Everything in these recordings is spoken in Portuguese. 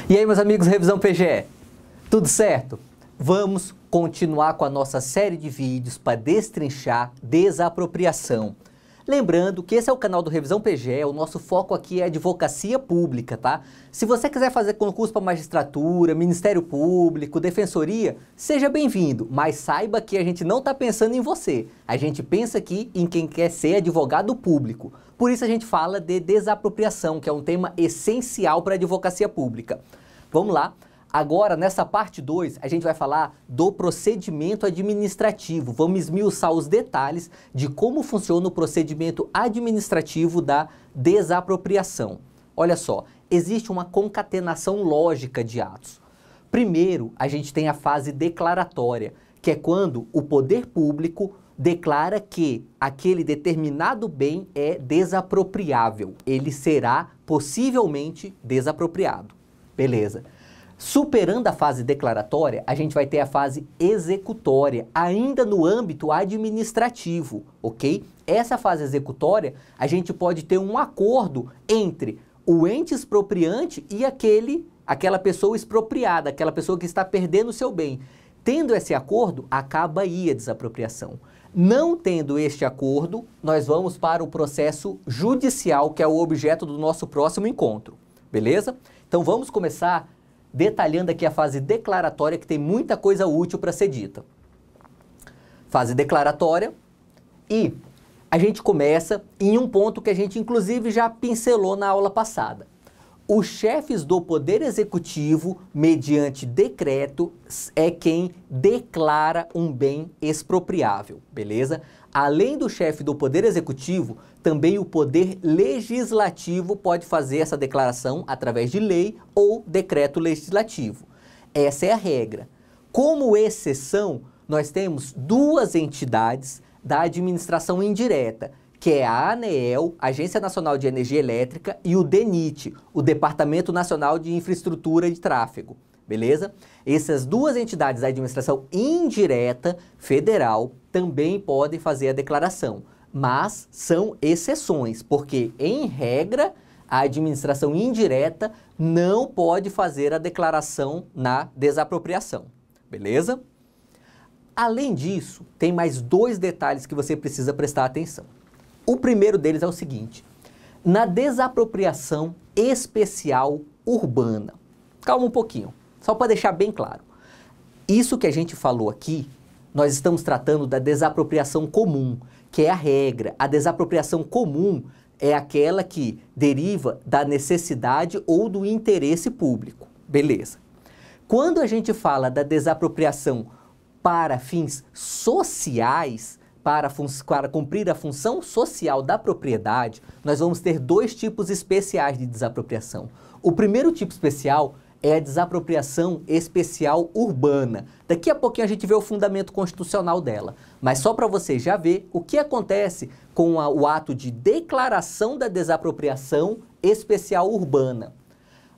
E aí, meus amigos, Revisão PGE, tudo certo? Vamos continuar com a nossa série de vídeos para destrinchar desapropriação. Lembrando que esse é o canal do Revisão PGE, o nosso foco aqui é advocacia pública, tá? Se você quiser fazer concurso para magistratura, Ministério Público, Defensoria, seja bem-vindo, mas saiba que a gente não está pensando em você, a gente pensa aqui em quem quer ser advogado público. Por isso a gente fala de desapropriação, que é um tema essencial para a advocacia pública. Vamos lá. Agora, nessa parte 2, a gente vai falar do procedimento administrativo. Vamos esmiuçar os detalhes de como funciona o procedimento administrativo da desapropriação. Olha só, existe uma concatenação lógica de atos. Primeiro, a gente tem a fase declaratória, que é quando o poder público declara que aquele determinado bem é desapropriável. Ele será possivelmente desapropriado. Beleza. Superando a fase declaratória, a gente vai ter a fase executória, ainda no âmbito administrativo, ok? Essa fase executória, a gente pode ter um acordo entre o ente expropriante e aquela pessoa expropriada, aquela pessoa que está perdendo o seu bem. Tendo esse acordo, acaba aí a desapropriação. Não tendo este acordo, nós vamos para o processo judicial, que é o objeto do nosso próximo encontro, beleza? Então vamos começar detalhando aqui a fase declaratória, que tem muita coisa útil para ser dita. Fase declaratória, e a gente começa em um ponto que a gente inclusive já pincelou na aula passada. Os chefes do Poder Executivo, mediante decreto, é quem declara um bem expropriável, beleza? Além do chefe do Poder Executivo, também o Poder Legislativo pode fazer essa declaração através de lei ou decreto legislativo. Essa é a regra. Como exceção, nós temos duas entidades da administração indireta, que é a ANEEL, Agência Nacional de Energia Elétrica, e o DENIT, o Departamento Nacional de Infraestrutura de Tráfego, beleza? Essas duas entidades da administração indireta federal também podem fazer a declaração, mas são exceções, porque, em regra, a administração indireta não pode fazer a declaração na desapropriação, beleza? Além disso, tem mais dois detalhes que você precisa prestar atenção. O primeiro deles é o seguinte: na desapropriação especial urbana. Calma um pouquinho, só para deixar bem claro. Isso que a gente falou aqui, nós estamos tratando da desapropriação comum, que é a regra. A desapropriação comum é aquela que deriva da necessidade ou do interesse público. Beleza. Quando a gente fala da desapropriação para fins sociais, para cumprir a função social da propriedade, nós vamos ter dois tipos especiais de desapropriação. O primeiro tipo especial é a desapropriação especial urbana. Daqui a pouquinho a gente vê o fundamento constitucional dela. Mas só para você já ver o que acontece com o ato de declaração da desapropriação especial urbana.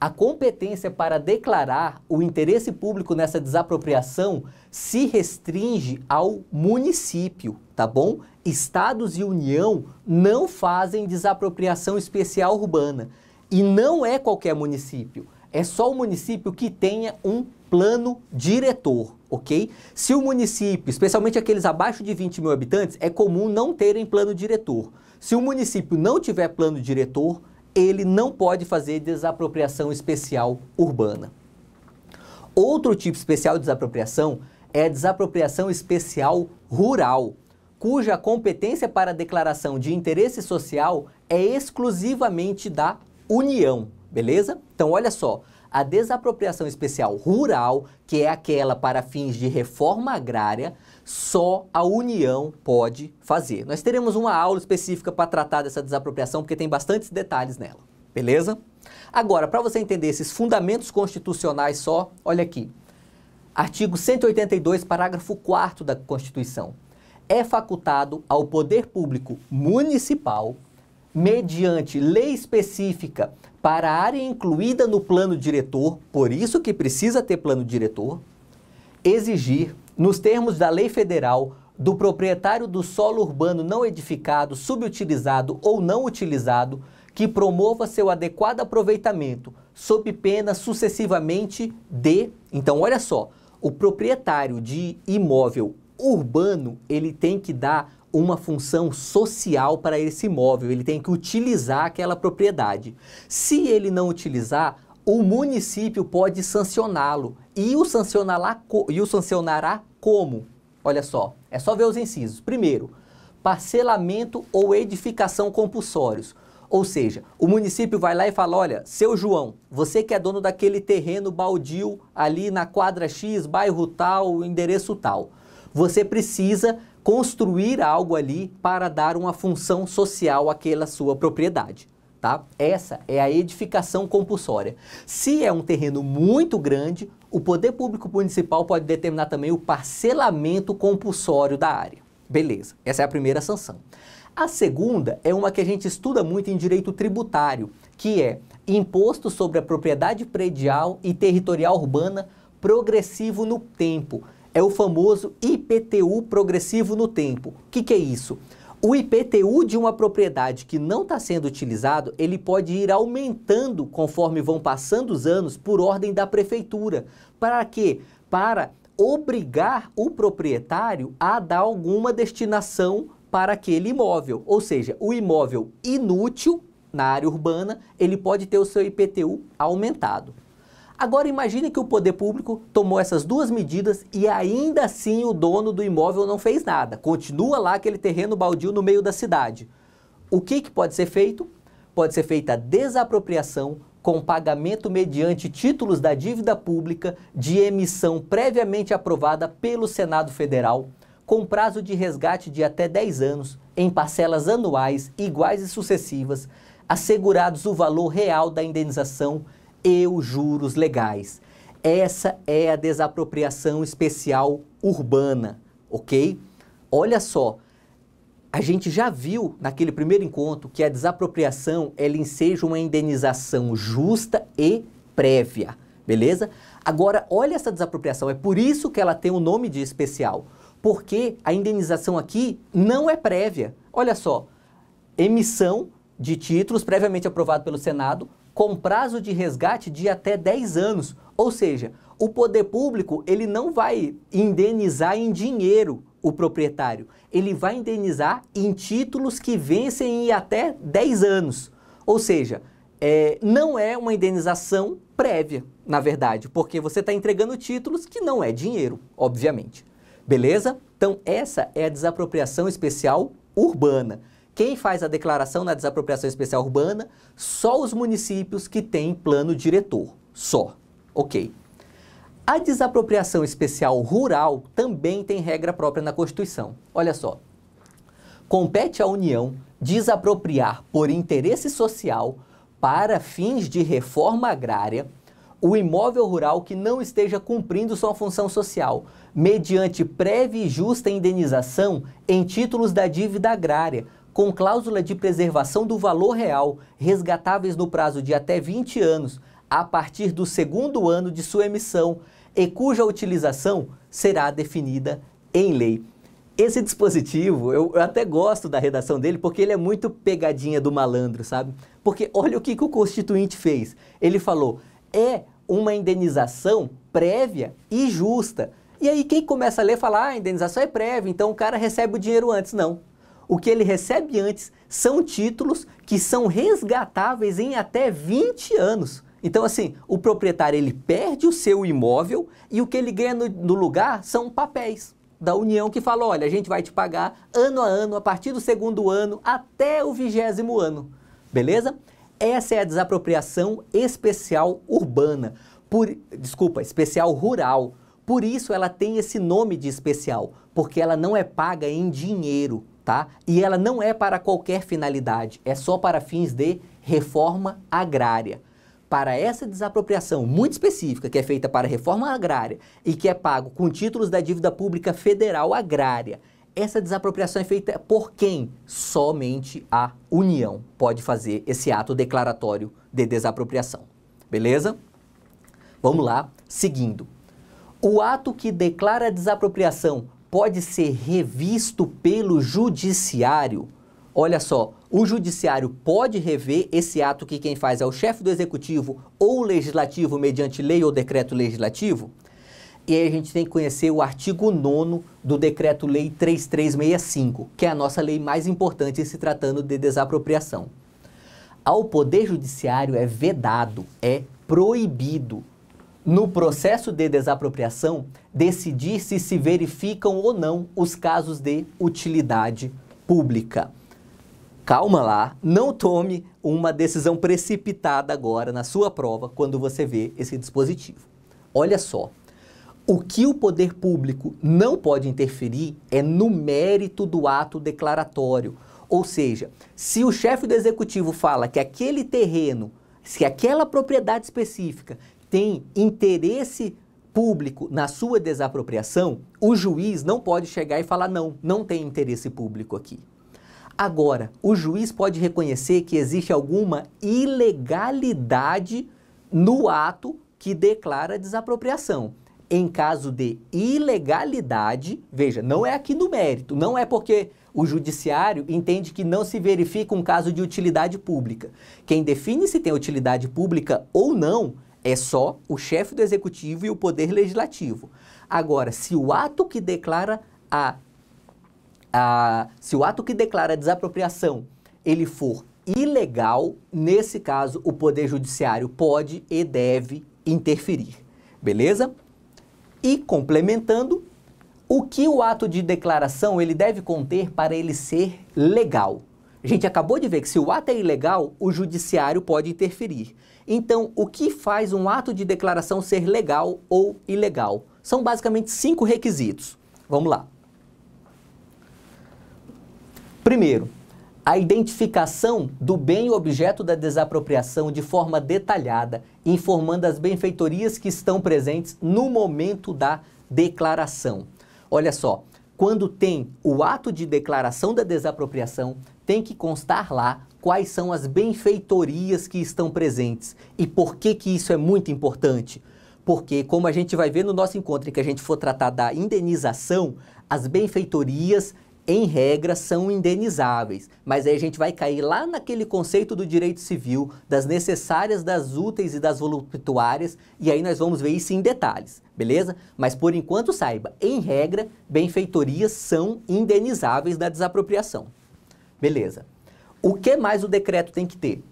A competência para declarar o interesse público nessa desapropriação se restringe ao município, tá bom? Estados e União não fazem desapropriação especial urbana. E não é qualquer município. É só o município que tenha um plano diretor, ok? Se o município, especialmente aqueles abaixo de 20 mil habitantes, é comum não terem plano diretor. Se o município não tiver plano diretor, ele não pode fazer desapropriação especial urbana. Outro tipo especial de desapropriação é a desapropriação especial rural, cuja competência para a declaração de interesse social é exclusivamente da União, beleza? Então, olha só, a desapropriação especial rural, que é aquela para fins de reforma agrária, só a União pode fazer. Nós teremos uma aula específica para tratar dessa desapropriação, porque tem bastantes detalhes nela, beleza? Agora, para você entender esses fundamentos constitucionais só, olha aqui. Artigo 182, parágrafo 4º da Constituição. É facultado ao poder público municipal, mediante lei específica para a área incluída no plano diretor, por isso que precisa ter plano diretor, exigir, nos termos da lei federal, do proprietário do solo urbano não edificado, subutilizado ou não utilizado, que promova seu adequado aproveitamento sob pena sucessivamente de... Então, olha só, o proprietário de imóvel urbano, ele tem que dar uma função social para esse imóvel, ele tem que utilizar aquela propriedade. Se ele não utilizar, o município pode sancioná-lo e o sancionará como? Olha só, é só ver os incisos. Primeiro, parcelamento ou edificação compulsórios. Ou seja, o município vai lá e fala, olha, seu João, você que é dono daquele terreno baldio ali na quadra X, bairro tal, endereço tal, você precisa construir algo ali para dar uma função social àquela sua propriedade, tá? Essa é a edificação compulsória. Se é um terreno muito grande, o poder público municipal pode determinar também o parcelamento compulsório da área. Beleza, essa é a primeira sanção. A segunda é uma que a gente estuda muito em direito tributário, que é imposto sobre a propriedade predial e territorial urbana progressivo no tempo. É o famoso IPTU progressivo no tempo. O que é isso? O IPTU de uma propriedade que não está sendo utilizado, ele pode ir aumentando conforme vão passando os anos por ordem da prefeitura. Para quê? Para obrigar o proprietário a dar alguma destinação para aquele imóvel. Ou seja, o imóvel inútil na área urbana, ele pode ter o seu IPTU aumentado. Agora imagine que o poder público tomou essas duas medidas e ainda assim o dono do imóvel não fez nada. Continua lá aquele terreno baldio no meio da cidade. O que pode ser feito? Pode ser feita a desapropriação com pagamento mediante títulos da dívida pública de emissão previamente aprovada pelo Senado Federal, com prazo de resgate de até 10 anos, em parcelas anuais iguais e sucessivas, assegurados o valor real da indenização e os juros legais. Essa é a desapropriação especial urbana, ok? Olha só, a gente já viu naquele primeiro encontro que a desapropriação ela enseja uma indenização justa e prévia, beleza? Agora, olha essa desapropriação, é por isso que ela tem o nome de especial, porque a indenização aqui não é prévia. Olha só, emissão de títulos previamente aprovado pelo Senado, com prazo de resgate de até 10 anos. Ou seja, o poder público ele não vai indenizar em dinheiro o proprietário, ele vai indenizar em títulos que vencem em até 10 anos. Ou seja, não é uma indenização prévia, na verdade, porque você está entregando títulos que não é dinheiro, obviamente. Beleza? Então essa é a desapropriação especial urbana. Quem faz a declaração na desapropriação especial urbana? Só os municípios que têm plano diretor. Só. Ok. A desapropriação especial rural também tem regra própria na Constituição. Olha só. Compete à União desapropriar por interesse social, para fins de reforma agrária, o imóvel rural que não esteja cumprindo sua função social, mediante prévia e justa indenização em títulos da dívida agrária, com cláusula de preservação do valor real, resgatáveis no prazo de até 20 anos, a partir do segundo ano de sua emissão, e cuja utilização será definida em lei. Esse dispositivo, eu até gosto da redação dele, porque ele é muito pegadinha do malandro, sabe? Porque olha o que o Constituinte fez. Ele falou, é uma indenização prévia e justa. E aí quem começa a ler fala, a indenização é prévia, então o cara recebe o dinheiro antes. Não. O que ele recebe antes são títulos que são resgatáveis em até 20 anos. Então, assim, o proprietário ele perde o seu imóvel e o que ele ganha no lugar são papéis da União que falam, olha, a gente vai te pagar ano a ano, a partir do segundo ano até o 20º ano. Beleza? Essa é a desapropriação especial urbana. Especial rural. Por isso ela tem esse nome de especial, porque ela não é paga em dinheiro. Tá? E ela não é para qualquer finalidade, é só para fins de reforma agrária. Para essa desapropriação muito específica, que é feita para reforma agrária e que é pago com títulos da dívida pública federal agrária, essa desapropriação é feita por quem? Somente a União pode fazer esse ato declaratório de desapropriação. Beleza? Vamos lá, seguindo. O ato que declara a desapropriação pode ser revisto pelo judiciário. Olha só, O judiciário pode rever esse ato que quem faz é o chefe do executivo ou o legislativo mediante lei ou decreto legislativo? E aí a gente tem que conhecer o artigo 9º do Decreto-Lei 3365, que é a nossa lei mais importante em se tratando de desapropriação. Ao Poder Judiciário é vedado, é proibido, no processo de desapropriação, decidir se verificam ou não os casos de utilidade pública. Calma lá, não tome uma decisão precipitada agora na sua prova quando você vê esse dispositivo. Olha só, o que o poder público não pode interferir é no mérito do ato declaratório. Ou seja, se o chefe do executivo fala que aquele terreno, se aquela propriedade específica tem interesse público na sua desapropriação, o juiz não pode chegar e falar não tem interesse público aqui. Agora, o juiz pode reconhecer que existe alguma ilegalidade no ato que declara desapropriação. Em caso de ilegalidade, veja, não é aqui no mérito, não é porque o judiciário entende que não se verifica um caso de utilidade pública. Quem define se tem utilidade pública ou não é só o chefe do executivo e o poder legislativo. Agora, se o ato que declara desapropriação ele for ilegal, nesse caso o poder judiciário pode e deve interferir. Beleza? E complementando, o que o ato de declaração ele deve conter para ele ser legal? A gente acabou de ver que se o ato é ilegal, o judiciário pode interferir. Então, o que faz um ato de declaração ser legal ou ilegal? São basicamente 5 requisitos. Vamos lá. Primeiro, a identificação do bem objeto da desapropriação de forma detalhada, informando as benfeitorias que estão presentes no momento da declaração. Olha só, quando tem o ato de declaração da desapropriação, tem que constar lá quais são as benfeitorias que estão presentes. E por que isso é muito importante? Porque, como a gente vai ver no nosso encontro em que a gente for tratar da indenização, as benfeitorias em regra, são indenizáveis, mas aí a gente vai cair lá naquele conceito do direito civil, das necessárias, das úteis e das voluptuárias, e aí nós vamos ver isso em detalhes, beleza? Mas por enquanto saiba, em regra, benfeitorias são indenizáveis da desapropriação. Beleza. O que mais o decreto tem que ter?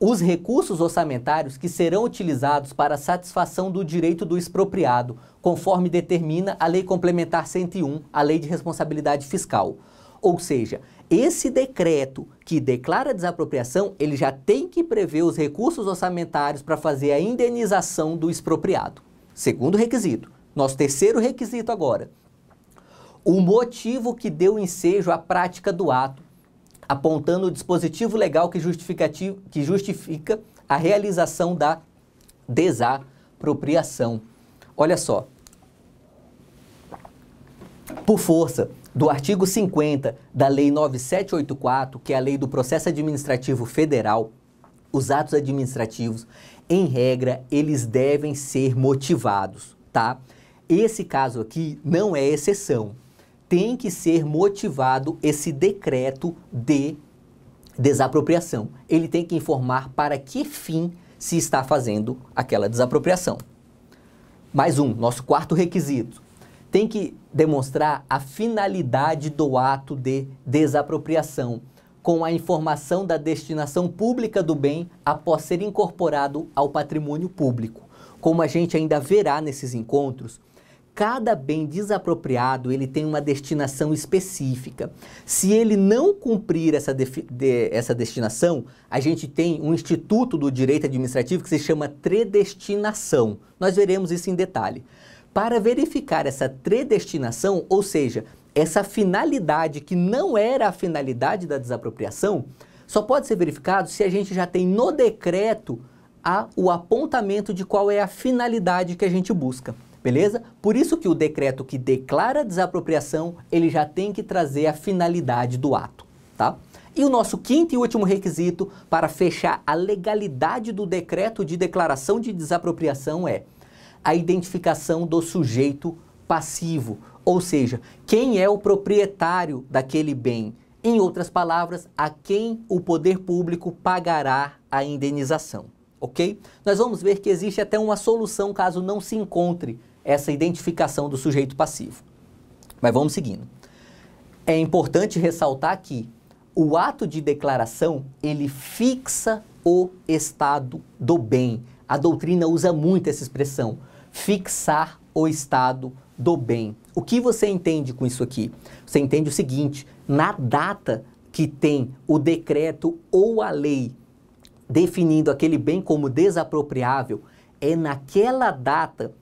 Os recursos orçamentários que serão utilizados para a satisfação do direito do expropriado, conforme determina a Lei Complementar 101, a Lei de Responsabilidade Fiscal. Ou seja, esse decreto que declara a desapropriação, ele já tem que prever os recursos orçamentários para fazer a indenização do expropriado. Segundo requisito. Nosso terceiro requisito agora. O motivo que deu ensejo à prática do ato, apontando o dispositivo legal que justifica a realização da desapropriação. Olha só, por força do artigo 50 da Lei 9784, que é a Lei do Processo Administrativo Federal, os atos administrativos, em regra, eles devem ser motivados, tá? Esse caso aqui não é exceção. Tem que ser motivado esse decreto de desapropriação. Ele tem que informar para que fim se está fazendo aquela desapropriação. Mais um, nosso quarto requisito. Tem que demonstrar a finalidade do ato de desapropriação, com a informação da destinação pública do bem após ser incorporado ao patrimônio público. Como a gente ainda verá nesses encontros, cada bem desapropriado ele tem uma destinação específica. Se ele não cumprir essa destinação, a gente tem um instituto do direito administrativo que se chama predestinação. Nós veremos isso em detalhe. Para verificar essa predestinação, ou seja, essa finalidade que não era a finalidade da desapropriação, só pode ser verificado se a gente já tem no decreto o apontamento de qual é a finalidade que a gente busca. Beleza? Por isso que o decreto que declara a desapropriação, ele já tem que trazer a finalidade do ato, tá? E o nosso quinto e último requisito para fechar a legalidade do decreto de declaração de desapropriação é a identificação do sujeito passivo, ou seja, quem é o proprietário daquele bem Em outras palavras, a quem o poder público pagará a indenização, ok? Nós vamos ver que existe até uma solução caso não se encontre essa identificação do sujeito passivo. Mas vamos seguindo. É importante ressaltar que o ato de declaração, ele fixa o estado do bem. A doutrina usa muito essa expressão, fixar o estado do bem. O que você entende com isso aqui? Você entende o seguinte, na data que tem o decreto ou a lei definindo aquele bem como desapropriável, é naquela data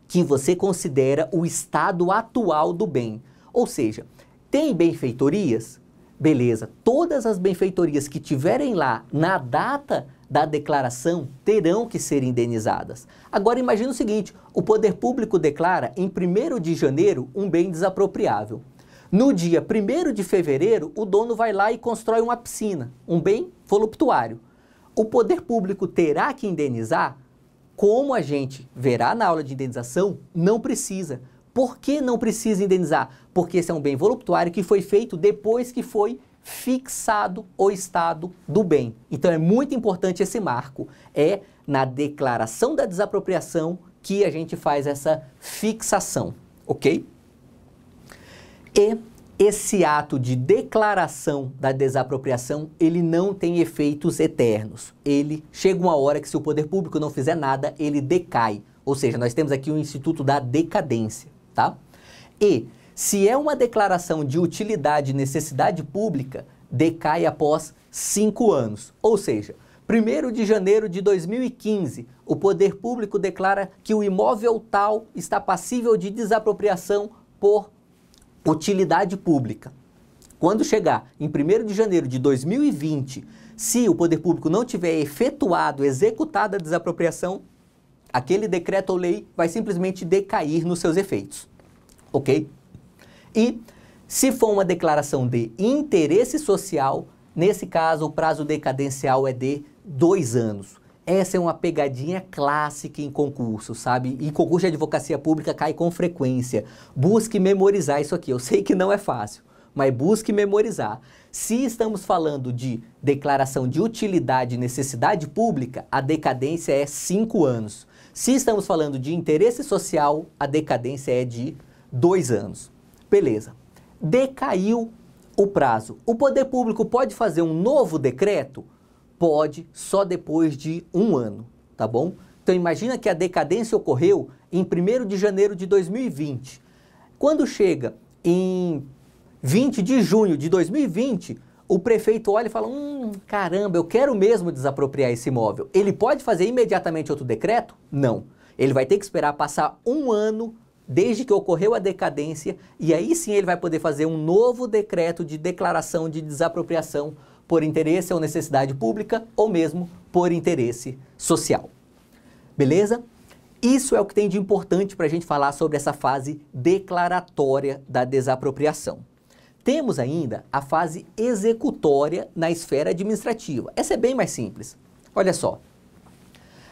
que você considera o estado atual do bem. Ou seja, tem benfeitorias? Beleza, todas as benfeitorias que tiverem lá na data da declaração terão que ser indenizadas. Agora imagine o seguinte, o poder público declara em 1º de janeiro um bem desapropriável. No dia 1º de fevereiro, o dono vai lá e constrói uma piscina, um bem voluptuário. O poder público terá que indenizar? Como a gente verá na aula de indenização, não precisa. Por que não precisa indenizar? Porque esse é um bem voluptuário que foi feito depois que foi fixado o estado do bem. Então é muito importante esse marco. É na declaração da desapropriação que a gente faz essa fixação, ok? E esse ato de declaração da desapropriação, ele não tem efeitos eternos. Ele chega uma hora que se o poder público não fizer nada, ele decai. Ou seja, nós temos aqui o instituto da decadência, tá? E se é uma declaração de utilidade e necessidade pública, decai após 5 anos. Ou seja, 1º de janeiro de 2015, o poder público declara que o imóvel tal está passível de desapropriação por utilidade pública. Quando chegar em 1º de janeiro de 2020, se o poder público não tiver efetuado, executado a desapropriação, aquele decreto ou lei vai simplesmente decair nos seus efeitos, ok? E se for uma declaração de interesse social, nesse caso o prazo decadencial é de 2 anos. Essa é uma pegadinha clássica em concurso, sabe? E concurso de advocacia pública cai com frequência. Busque memorizar isso aqui. Eu sei que não é fácil, mas busque memorizar. Se estamos falando de declaração de utilidade e necessidade pública, a decadência é 5 anos. Se estamos falando de interesse social, a decadência é de 2 anos. Beleza. Decaiu o prazo. O poder público pode fazer um novo decreto? Pode, só depois de 1 ano, tá bom? Então imagina que a decadência ocorreu em 1º de janeiro de 2020. Quando chega em 20 de junho de 2020, o prefeito olha e fala, caramba, eu quero mesmo desapropriar esse imóvel. Ele pode fazer imediatamente outro decreto? Não. Ele vai ter que esperar passar 1 ano desde que ocorreu a decadência e aí sim ele vai poder fazer um novo decreto de declaração de desapropriação por interesse ou necessidade pública ou mesmo por interesse social. Beleza? Isso é o que tem de importante para a gente falar sobre essa fase declaratória da desapropriação. Temos ainda a fase executória na esfera administrativa. Essa é bem mais simples. Olha só.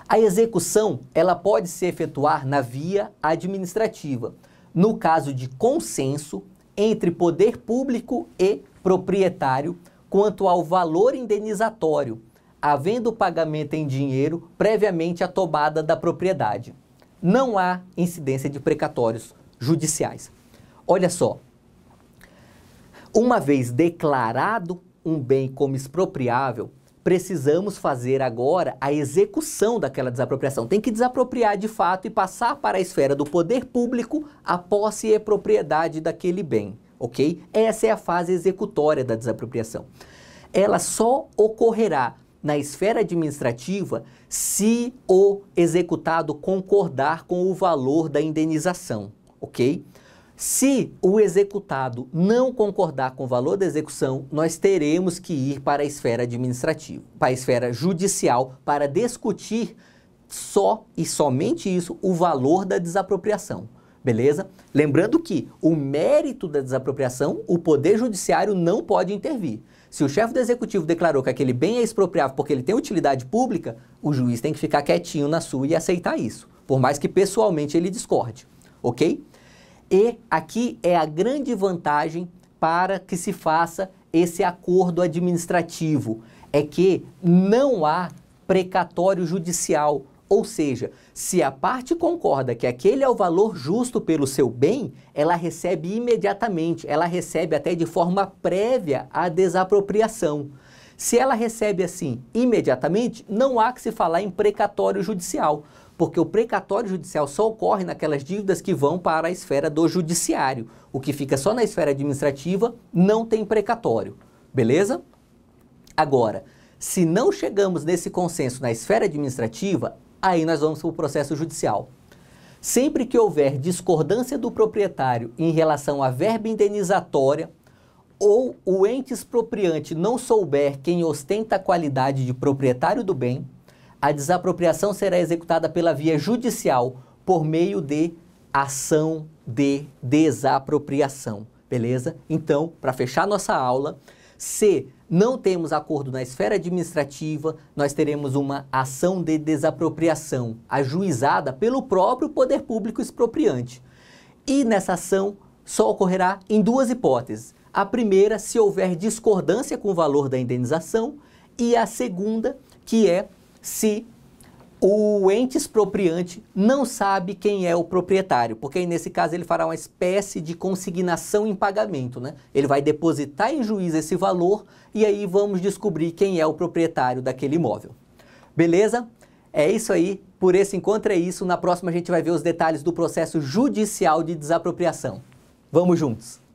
A execução, ela pode se efetuar na via administrativa, no caso de consenso entre poder público e proprietário quanto ao valor indenizatório, havendo pagamento em dinheiro previamente à tomada da propriedade. Não há incidência de precatórios judiciais. Olha só, uma vez declarado um bem como expropriável, precisamos fazer agora a execução daquela desapropriação. Tem que desapropriar de fato e passar para a esfera do poder público a posse e propriedade daquele bem, ok? Essa é a fase executória da desapropriação. Ela só ocorrerá na esfera administrativa se o executado concordar com o valor da indenização, ok? Se o executado não concordar com o valor da execução, nós teremos que ir para a esfera administrativa, para a esfera judicial, para discutir só e somente isso, o valor da desapropriação, beleza? Lembrando que o mérito da desapropriação, o Poder Judiciário não pode intervir. Se o chefe do executivo declarou que aquele bem é expropriável porque ele tem utilidade pública, o juiz tem que ficar quietinho na sua e aceitar isso, por mais que pessoalmente ele discorde, ok? E aqui é a grande vantagem para que se faça esse acordo administrativo? É que não há precatório judicial, ou seja, se a parte concorda que aquele é o valor justo pelo seu bem, ela recebe imediatamente, ela recebe até de forma prévia a desapropriação. Se ela recebe assim imediatamente, não há que se falar em precatório judicial, porque o precatório judicial só ocorre naquelas dívidas que vão para a esfera do judiciário. O que fica só na esfera administrativa não tem precatório, beleza? Agora, se não chegamos nesse consenso na esfera administrativa, aí nós vamos para o processo judicial. Sempre que houver discordância do proprietário em relação à verba indenizatória, ou o ente expropriante não souber quem ostenta a qualidade de proprietário do bem, a desapropriação será executada pela via judicial por meio de ação de desapropriação, beleza? Então, para fechar nossa aula, se não temos acordo na esfera administrativa, nós teremos uma ação de desapropriação ajuizada pelo próprio poder público expropriante. E nessa ação só ocorrerá em duas hipóteses. A primeira, se houver discordância com o valor da indenização, e a segunda, que é se o ente expropriante não sabe quem é o proprietário, porque aí nesse caso ele fará uma espécie de consignação em pagamento, né? Ele vai depositar em juízo esse valor e aí vamos descobrir quem é o proprietário daquele imóvel. Beleza? É isso aí, por esse encontro é isso. Na próxima a gente vai ver os detalhes do processo judicial de desapropriação. Vamos juntos!